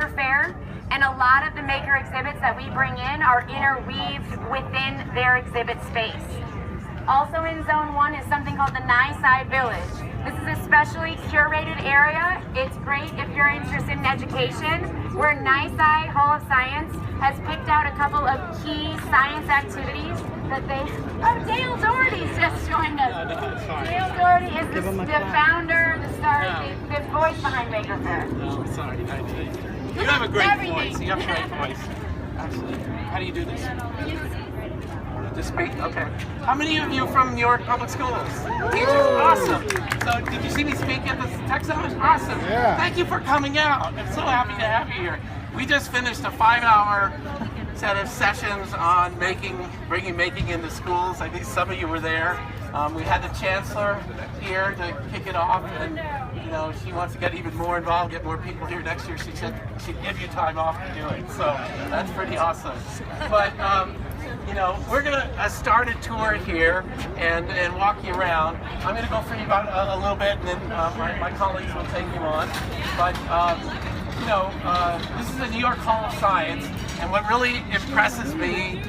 Maker Faire, and a lot of the maker exhibits that we bring in are interweaved within their exhibit space. Also in Zone 1 is something called the Nisai Village. This is a specially curated area. It's great if you're interested in education, where Nisai Hall of Science has picked out a couple of key science activities that they... Oh, Dale Dougherty's just joined us. Dale Dougherty is the founder, the star, the voice behind Maker Faire. Oh, sorry. You have a great voice. You have a great voice. Absolutely. How do you do this? Just speak? Okay. How many of you from New York Public Schools? Teachers? Awesome. So did you see me speak at the Tech Summit? Awesome. Yeah. Thank you for coming out. I'm so happy to have you here. We just finished a 5-hour set of sessions on bringing making into schools. I think some of you were there. We had the Chancellor here to kick it off, and you know, she wants to get even more involved, get more people here next year. She said she'd give you time off to do it, so that's pretty awesome. But you know, we're gonna start a tour here and walk you around. I'm gonna go for you about a little bit, and then my colleagues will take you on. But you know, this is the New York Hall of Science, and what really impresses me,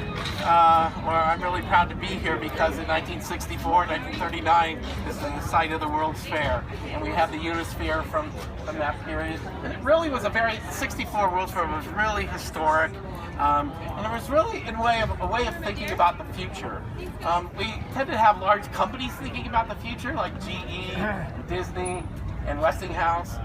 or I'm really proud to be here, because in 1964, 1939, this is the site of the World's Fair, and we have the Unisphere from that period. And it really was 64 World's Fair was really historic. And it was really a way of thinking about the future. We tend to have large companies thinking about the future, like GE, Disney, and Westinghouse.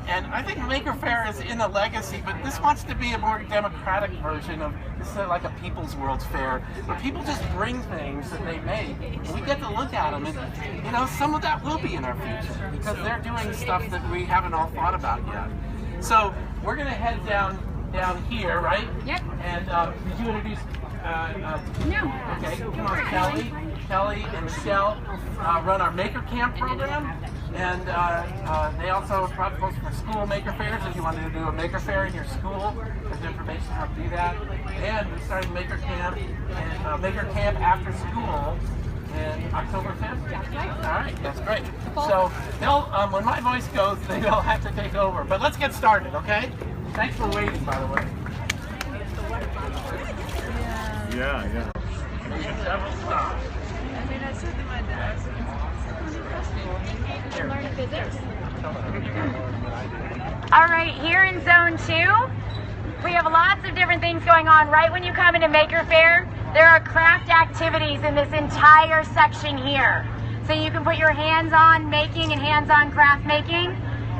And I think Maker Faire is in a legacy, but this wants to be a more democratic version of, this is like a People's World's Fair, where people just bring things that they make, and we get to look at them, and you know, some of that will be in our future, because they're doing stuff that we haven't all thought about yet. So we're gonna head down here, right? Yep. And did you introduce? No. Okay, come on, Kelly and Michelle run our Maker Camp program, and they also brought folks for school Maker Fairs. If you wanted to do a Maker Faire in your school, there's information how to do that. And we started Maker Camp and Maker Camp after school in October 5th. All right, that's great. So they'll, when my voice goes, they will have to take over. But let's get started, okay? Thanks for waiting, by the way. Yeah. Several stops. I said to my dad, You're learning physics. All right, here in Zone 2, we have lots of different things going on. Right when you come into Maker Faire, there are craft activities in this entire section here. So you can put your hands-on making and hands-on craft making.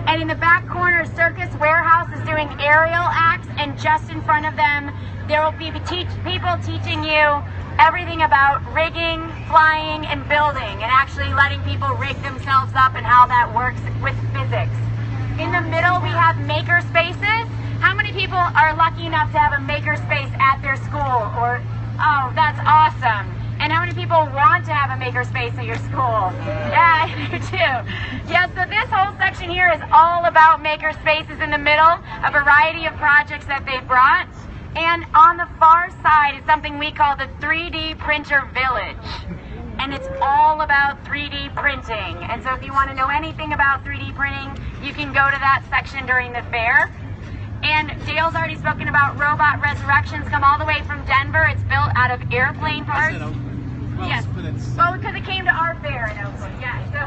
And in the back corner, Circus Warehouse is doing aerial acts, and just in front of them, there will be people teaching you everything about rigging, flying, and building, and actually letting people rig themselves up and how that works with physics. In the middle, we have maker spaces. How many people are lucky enough to have a maker space at their school? Or, oh, that's awesome. And how many people want to have a maker space at your school? Yeah, I do too. Yeah, so this whole section here is all about maker spaces in the middle, a variety of projects that they've brought. And on the far side is something we call the 3D Printer Village. And it's all about 3D printing. And so if you want to know anything about 3D printing, you can go to that section during the fair. And Dale's already spoken about Robot Resurrections, come all the way from Denver. It's built out of airplane parts. Yes. Well, because it came to our fair in Oakland. Yeah, so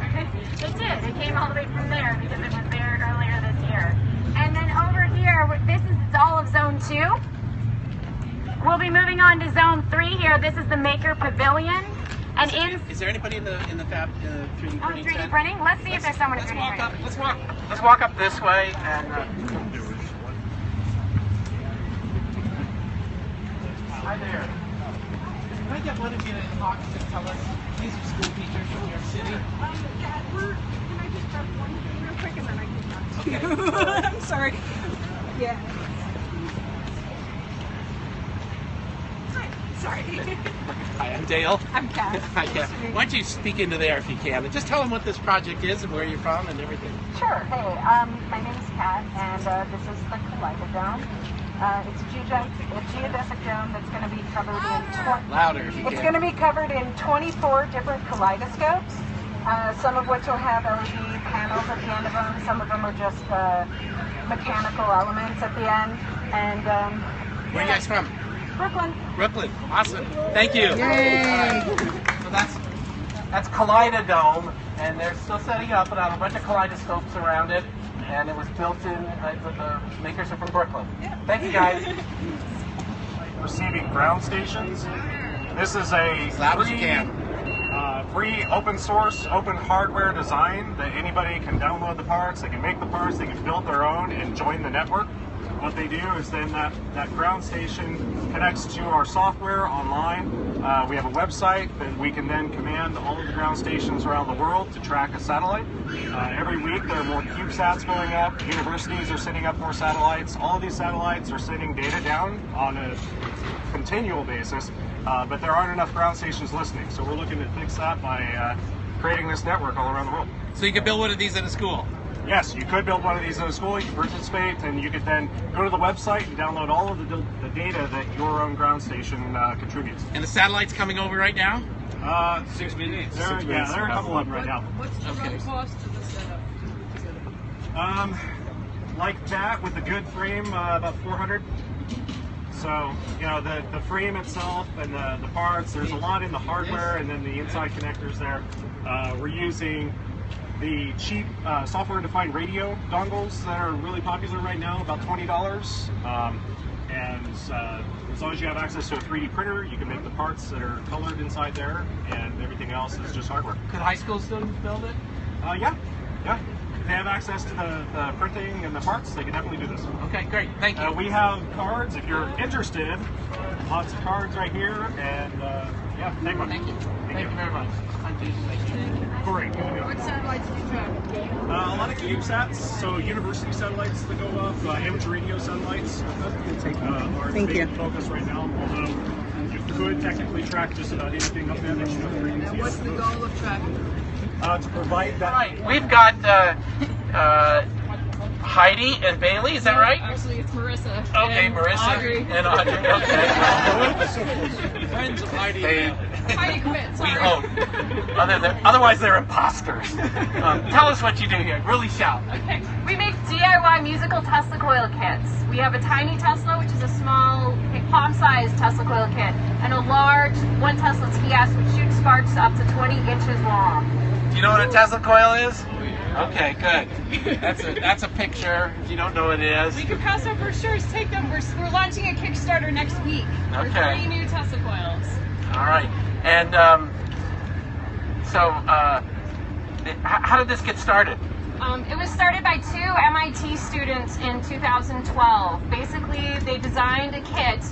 it did. It came all the way from there because it was there earlier this year. And then over here, it's all of Zone 2. We'll be moving on to Zone 3 here. This is the Maker Pavilion. And is there anybody in the fab 3D printing? 3D printing? Let's see if there's someone in 3D printing. Let's walk up this way and. Hi there. Can I get one of you to talk to tell us? These are school teachers from New York City. yeah, can I just grab one thing real quick and then I can talk to you? I'm sorry. Yeah. Sorry. Hi, I'm Dale. I'm Kat. Hi, Kat. Why don't you speak into there if you can, and just tell them what this project is and where you're from and everything. Sure. Hey, my name is Kat, and this is the Kaleidodome. It's a geodesic dome that's going to be covered in Louder if you can. It's going to be covered in 24 different kaleidoscopes, some of which will have LED panels at the end of them. Some of them are just mechanical elements at the end. And where are you guys from? Brooklyn. Brooklyn. Awesome. Thank you. Yay! So that's Kaleidodome, and they're still setting up, but I have a bunch of kaleidoscopes around it, and it was built in. The makers are from Brooklyn. Thank you, guys. Receiving ground stations. This is a free open source, open hardware design that anybody can download the parts, they can make the parts, they can build their own and join the network. What they do is then that ground station connects to our software online. We have a website that we can then command all of the ground stations around the world to track a satellite. Every week there are more CubeSats going up, universities are sending up more satellites. All of these satellites are sending data down on a continual basis, but there aren't enough ground stations listening. So we're looking to fix that by creating this network all around the world. So you could build one of these at a school? Yes, you could build one of these in a school, you can participate, and you could then go to the website and download all of the data that your own ground station contributes. And the satellite's coming over right now? 6 minutes. There are a couple of them right now. What's the rough cost of the setup? Like that, with a good frame, about 400. So, you know, the frame itself and the parts, there's a lot in the hardware and then the inside connectors there. We're using the cheap software-defined radio dongles that are really popular right now, about $20. And as long as you have access to a 3D printer, you can make the parts that are colored inside there, and everything else is just hardware. Could high school students build it? Yeah. If they have access to the printing and the parts, they can definitely do this. Okay, great. Thank you. We have cards if you're interested. Lots of cards right here, and yeah, take one. Thank you. Thank you very much. I'm Jason. Thank you. Great. What satellites do you track? A lot of CubeSats, so university satellites that go up, amateur radio satellites are the big focus right now. Although you could technically track just about anything up there that you have frequencies. And what's the goal of tracking? To provide that. Right. We've got Heidi and Bailey, is that right? Actually, it's Marissa. Okay, and Marissa Audrey. and Audrey. Okay. Friends of Heidi. Heidi quit, We sorry. hope. Otherwise, they're imposters. Tell us what you do here. Really shout. Okay. We make DIY musical Tesla coil kits. We have a tiny Tesla, which is a small, palm-sized Tesla coil kit, and a large 1 Tesla TS, which shoots sparks up to 20 inches long. Do you know what a Tesla coil is? Okay, good. That's a picture. If you don't know what it is. We can pass out brochures, take them. We're launching a Kickstarter next week for Okay. 3 new Tesla coils. All right. And how did this get started? It was started by 2 MIT students in 2012. Basically, they designed a kit.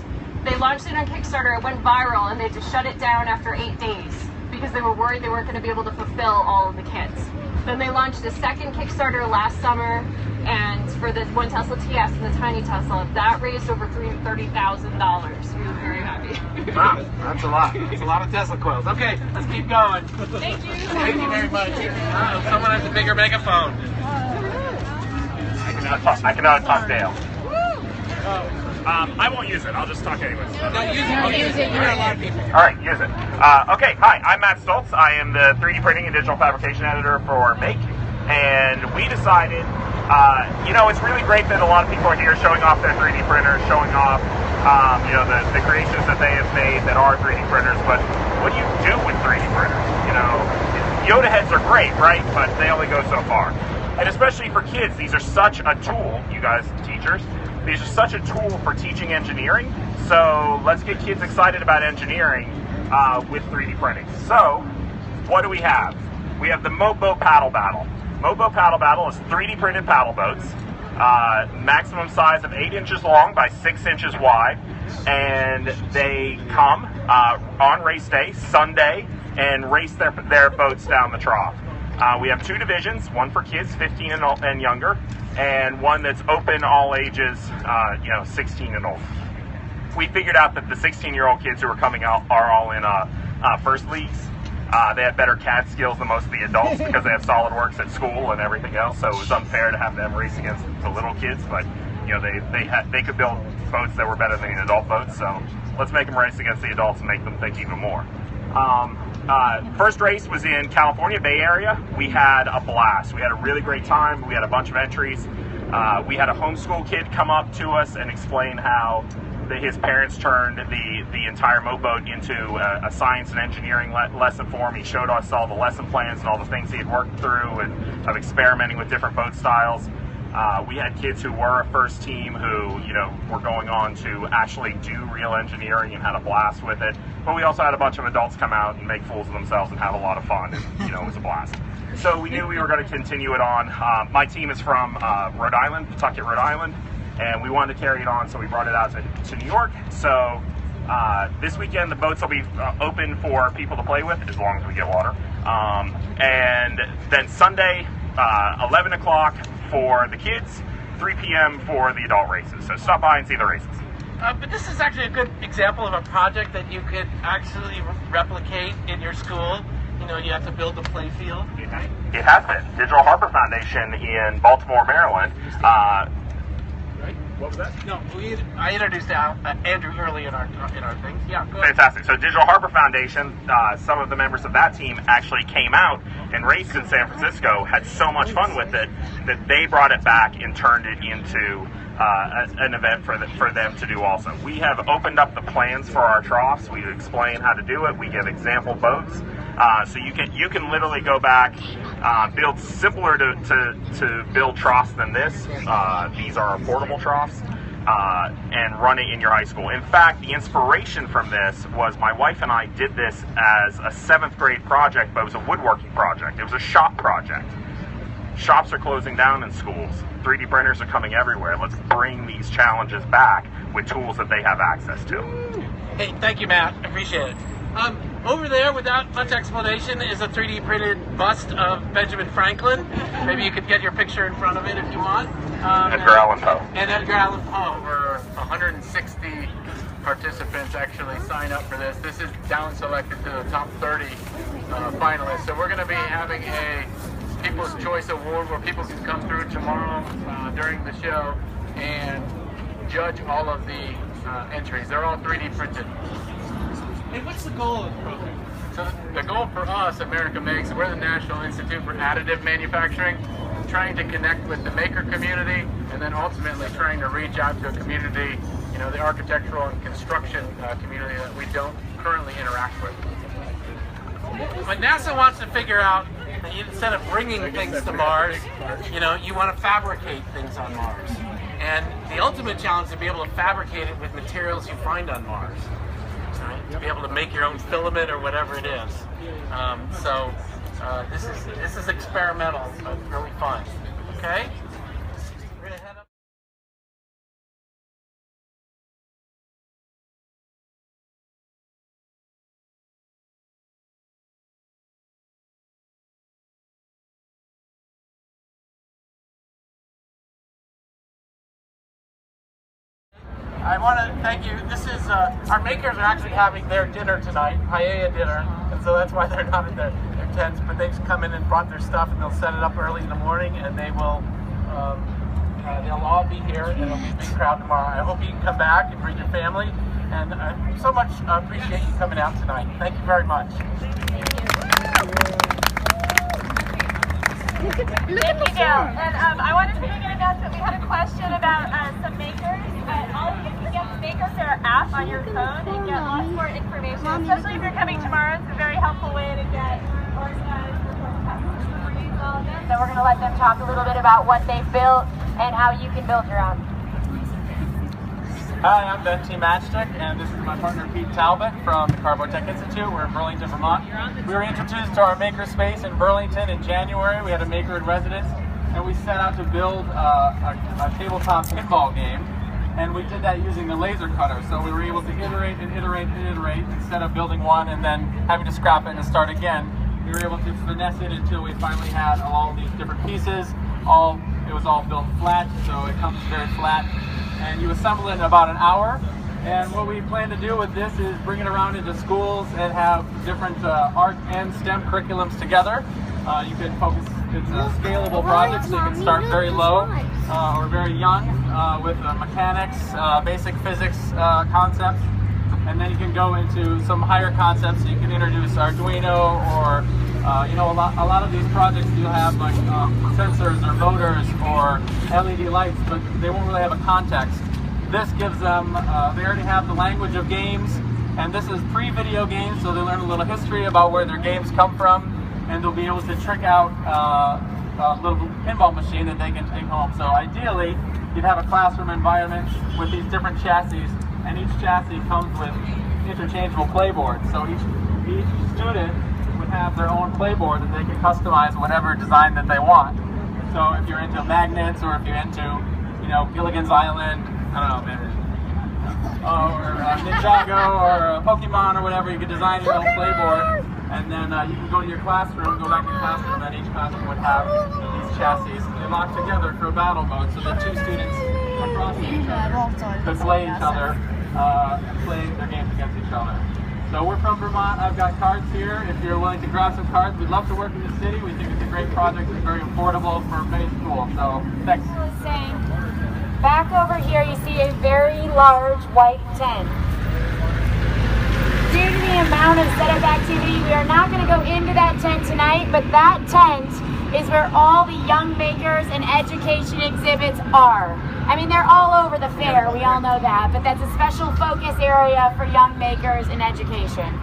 They launched it on Kickstarter. It went viral, and they just shut it down after 8 days because they were worried they weren't going to be able to fulfill all of the kits. Then they launched a second Kickstarter last summer, and for the 1 Tesla TS and the tiny Tesla, that raised over $30,000. We were very happy. Wow, that's a lot. That's a lot of Tesla coils. Okay, let's keep going. Thank you. Thank you very much. Someone has a bigger megaphone. I cannot talk Dale. I won't use it. I'll just talk anyways. No, use it. You're a lot of people. All right, use it. Okay, hi, I'm Matt Stoltz. I am the 3D printing and digital fabrication editor for Make. And we decided, it's really great that a lot of people are here showing off their 3D printers, showing off, the creations that they have made that are 3D printers. But what do you do with 3D printers? Yoda heads are great, right? But they only go so far. And especially for kids, these are such a tool, you guys, teachers. These are such a tool for teaching engineering. So let's get kids excited about engineering with 3D printing. So what do we have? We have the Mobo Paddle Battle. Mobo Paddle Battle is 3D printed paddle boats, maximum size of 8 inches long by 6 inches wide, and they come on race day, Sunday, and race their boats down the trough. We have 2 divisions, one for kids 15 and younger, and one that's open all ages, 16 and old. We figured out that the 16-year-old kids who are coming out are all in first leagues. They have better CAD skills than most of the adults because they have SolidWorks at school and everything else, so it was unfair to have them race against the little kids, but they could build boats that were better than the adult boats, so let's make them race against the adults and make them think even more. First race was in California, Bay Area. We had a blast. We had a really great time. We had a bunch of entries. We had a homeschool kid come up to us and explain how his parents turned the entire motorboat into a science and engineering lesson for him. He showed us all the lesson plans and all the things he had worked through and of experimenting with different boat styles. We had kids who were a first team who, were going on to actually do real engineering and had a blast with it. But we also had a bunch of adults come out and make fools of themselves and have a lot of fun. And, it was a blast. So we knew we were going to continue it on. My team is from Rhode Island, Pawtucket, Rhode Island, and we wanted to carry it on, so we brought it out to New York. So this weekend, the boats will be open for people to play with, as long as we get water. And then Sunday, 11 o'clock for the kids, 3 p.m. for the adult races. So stop by and see the races. But this is actually a good example of a project that you could actually replicate in your school. You have to build the play field. It has been. Digital Harbor Foundation in Baltimore, Maryland. Right? What was that? No, I introduced Andrew early in our things. Yeah, go ahead. Fantastic. So Digital Harbor Foundation, some of the members of that team actually came out and raced in San Francisco, had so much fun with it that they brought it back and turned it into an event for them to do also. We have opened up the plans for our troughs. We explain how to do it. We give example boats. So you can literally go back, build simpler to build troughs than this. These are portable troughs, and run it in your high school. In fact, the inspiration from this was my wife and I did this as a 7th grade project, but it was a woodworking project. It was a shop project. Shops are closing down in schools. 3D printers are coming everywhere. Let's bring these challenges back with tools that they have access to. Hey, thank you, Matt. I appreciate it. Over there, without much explanation, is a 3D printed bust of Benjamin Franklin. Maybe you could get your picture in front of it if you want. Edgar Allan Poe. And Edgar Allan Poe. Over 160 participants actually sign up for this. This is down selected to the top 30 finalists. So we're going to be having a People's Choice Award where people can come through tomorrow during the show and judge all of the entries. They're all 3D printed. Hey, what's the goal of the program? So the goal for us, America Makes, we're the National Institute for Additive Manufacturing, trying to connect with the maker community and then ultimately trying to reach out to a community, the architectural and construction community that we don't currently interact with. But NASA wants to figure out that instead of bringing things to Mars, you want to fabricate things on Mars. And the ultimate challenge is to be able to fabricate it with materials you find on Mars. Right? To be able to make your own filament or whatever it is. This is experimental, but really fun. Okay? We're gonna head up. I want to thank you. This is, our makers are actually having their dinner tonight, paella dinner, and so that's why they're not in their tents, but they've come in and brought their stuff, and they'll set it up early in the morning, and they will, they'll all be here, and it'll be a big crowd tomorrow. I hope you can come back and bring your family, and I so much appreciate you coming out tonight. Thank you very much. Thank you, Dale. And I wanted to make an announcement. We had a question about some makers. All of you can get the Maker Faire app on your phone and get lots more information. Especially if you're coming tomorrow, it's a very helpful way to get organized. So we're going to let them talk a little bit about what they built and how you can build your own. Hi, I'm Ben T. Matchstick, and this is my partner Pete Talbot from the Cardboard Tech Institute. We're in Burlington, Vermont. We were introduced to our maker space in Burlington in January. We had a maker in residence, and we set out to build a tabletop pinball game. And we did that using the laser cutter, so we were able to iterate and iterate and iterate instead of building one and then having to scrap it and start again. We were able to finesse it until we finally had all these different pieces. It was all built flat, so it comes very flat. And you assemble it in about an hour. And what we plan to do with this is bring it around into schools and have different art and STEM curriculums together. You can focus, it's a scalable project, so you can start very low or very young with mechanics, basic physics concepts. and then you can go into some higher concepts. So you can introduce Arduino or you know, a lot of these projects do have like sensors or motors or LED lights, but they won't really have a context. This gives them, they already have the language of games, and this is pre-video games, so they learn a little history about where their games come from, and they'll be able to trick out a little pinball machine that they can take home. So ideally, you'd have a classroom environment with these different chassis, and each chassis comes with interchangeable playboards. So each student would have their own playboard that they can customize whatever design that they want. So if you're into magnets, or if you're into, you know, Gilligan's Island, I don't know, maybe, or Ninjago, or Pokemon, or whatever, you can design your own playboard, and then you can go to your classroom, go back to your classroom, and each classroom would have these chassis. They lock together for battle mode, so that two students across each other could play each other, play their games against each other. So we're from Vermont. I've got cards here. If you're willing to grab some cards, we'd love to work in the city. We think it's a great project. It's very affordable for many schools. So thanks. Back over here, you see a very large white tent. Due to the amount of setup activity, we are not going to go into that tent tonight, but that tent is where all the young makers and education exhibits are. I mean, they're all over the fair, we all know that, but that's a special focus area for young makers and education.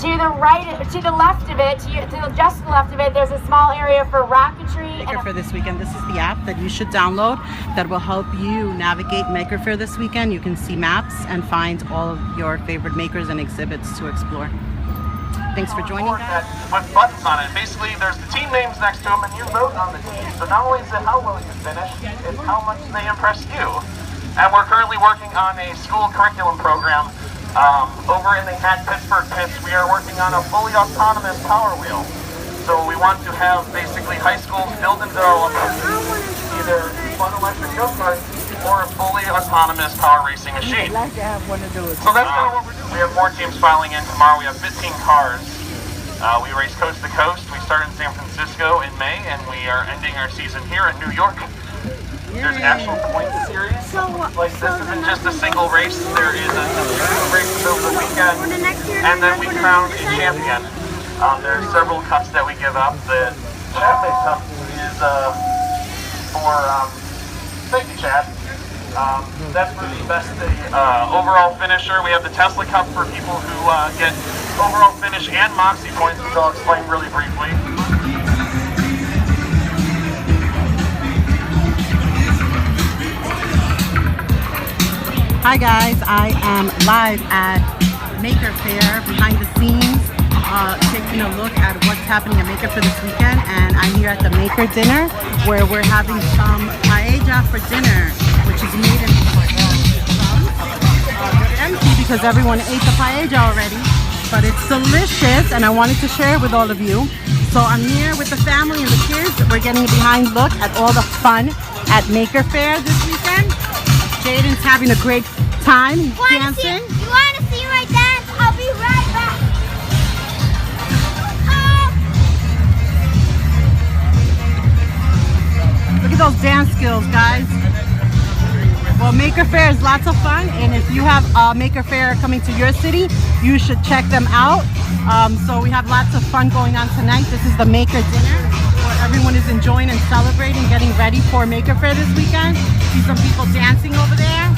To the right, to the left of it, to just the left of it, there's a small area for rocketry. Maker Faire this weekend. This is the app that you should download that will help you navigate Maker Faire this weekend. You can see maps and find all of your favorite makers and exhibits to explore. Thanks for joining us. With buttons on it. Basically, there's the team names next to them, and you vote on the team. So not only is it how well you finish, it's how much they impress you. And we're currently working on a school curriculum program. Over in the Pittsburgh pits, we are working on a fully autonomous Power Wheel. So we want to have basically high schools build and develop either fun electric go-karts or a fully autonomous power racing machine. I'd like to have one of those. So that's kind of what we're doing. We have more teams filing in tomorrow. We have 15 cars. We race coast to coast. We start in San Francisco in May, and we are ending our season here in New York. There's actual point series. Like this isn't just a single race. There is a race over the weekend, and then we crown a champion. There are several cups that we give up. The Chat-Bait Cup is for safety chat. That's for the best overall finisher. We have the Tesla Cup for people who get overall finish and Moxie points, which I'll explain really briefly. Hi guys, I am live at Maker Faire, behind the scenes, taking a look at what's happening at Maker Faire this weekend, and I'm here at the Maker Dinner, where we're having some paella for dinner, which is made in they're empty because everyone ate the paella already, but it's delicious, and I wanted to share it with all of you. So I'm here with the family and the kids. We're getting a behind look at all the fun at Maker Faire this weekend. Jaden's having a great time. He's dancing. You want to see my dance? I'll be right back. Look at those dance skills, guys. Well, Maker Faire is lots of fun, and if you have Maker Faire coming to your city, you should check them out. So we have lots of fun going on tonight. This is the Maker Dinner, where everyone is enjoying and celebrating, getting ready for Maker Faire this weekend. See some people dancing over there,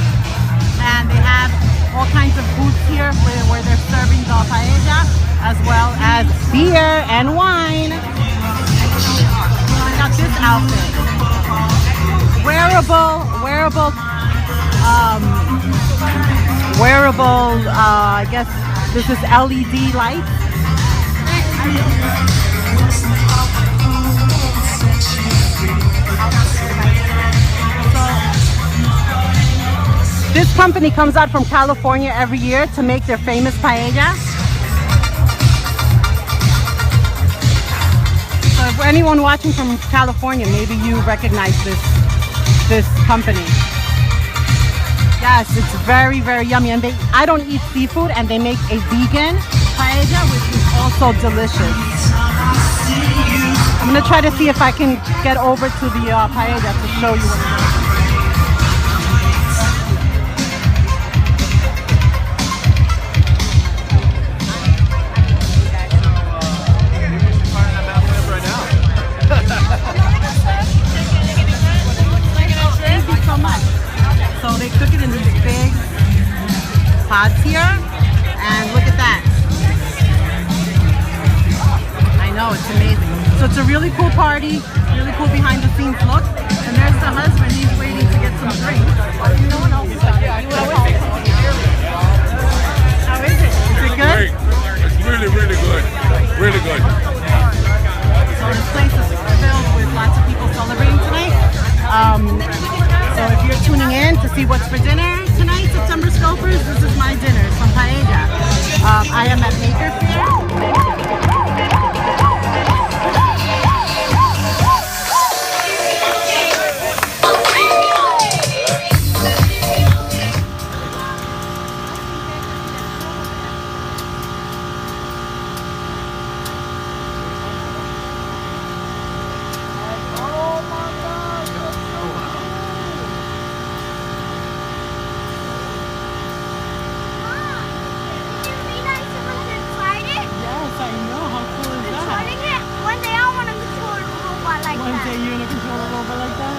and they have all kinds of booths here where they're serving the paella, as well as beer and wine. Check out this outfit. Wearable, I guess this is LED lights. This company comes out from California every year to make their famous paella. So if anyone watching from California, maybe you recognize this company. Yes, it's very, very yummy. And I don't eat seafood, and they make a vegan paella, which is also delicious. I'm gonna try to see if I can get over to the paella to show you what it is. cook it in these big pots here. And look at that. I know, it's amazing. So it's a really cool party, really cool behind the scenes look. And there's the husband, he's waiting to get some drinks. No one else is like, how is it? Is it good? Great. It's really, really good. Really good. So this place is filled with lots of people celebrating tonight. So if you're tuning in to see what's for dinner tonight, September Scopers, this is my dinner, some paella. I am at Maker Faire. One day you're gonna control a robot like that.